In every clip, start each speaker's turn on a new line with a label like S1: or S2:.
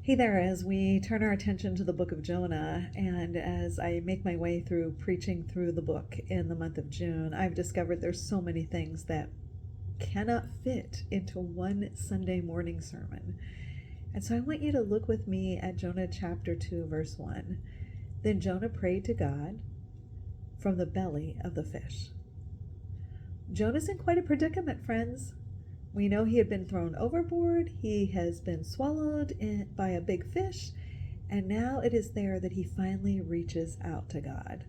S1: Hey there, as we turn our attention to the book of Jonah, and as I make my way through preaching through the book in the month of June, I've discovered there's so many things that cannot fit into one Sunday morning sermon. And so I want you to look with me at Jonah chapter 2, verse 1. Then Jonah prayed to God from the belly of the fish. Jonah's in quite a predicament, friends. We know he had been thrown overboard, he has been swallowed by a big fish, and now it is there that he finally reaches out to God.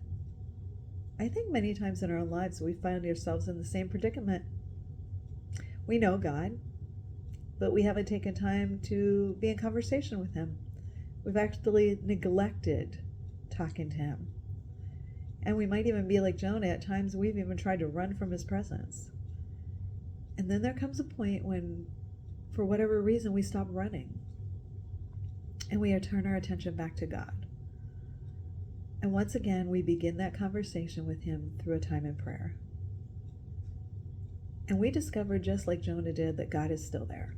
S1: I think many times in our lives we find ourselves in the same predicament. We know God, but we haven't taken time to be in conversation with him. We've actually neglected talking to him. And we might even be like Jonah. At times we've even tried to run from his presence. And then there comes a point when, for whatever reason, we stop running and we turn our attention back to God. And once again, we begin that conversation with him through a time in prayer. And we discover, just like Jonah did, that God is still there.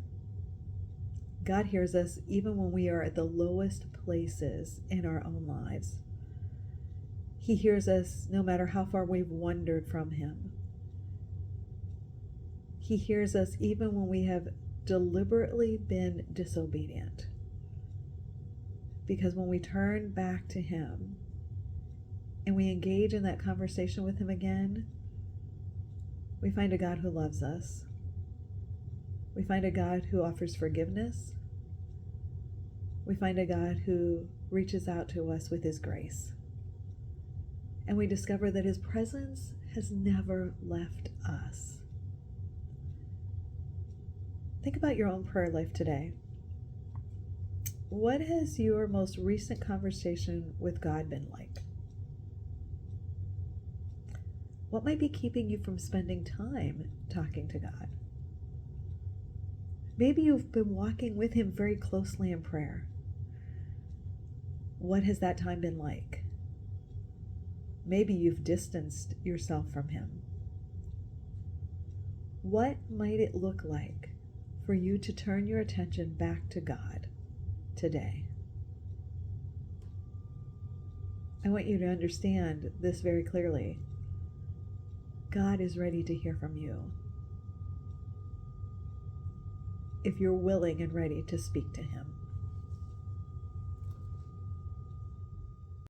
S1: God hears us even when we are at the lowest places in our own lives. He hears us no matter how far we've wandered from him. He hears us even when we have deliberately been disobedient. Because when we turn back to him and we engage in that conversation with him again, we find a God who loves us. We find a God who offers forgiveness. We find a God who reaches out to us with his grace. And we discover that his presence has never left us. Think about your own prayer life today. What has your most recent conversation with God been like? What might be keeping you from spending time talking to God? Maybe you've been walking with him very closely in prayer. What has that time been like? Maybe you've distanced yourself from him. What might it look like for you to turn your attention back to God today? I want you to understand this very clearly. God is ready to hear from you if you're willing and ready to speak to him.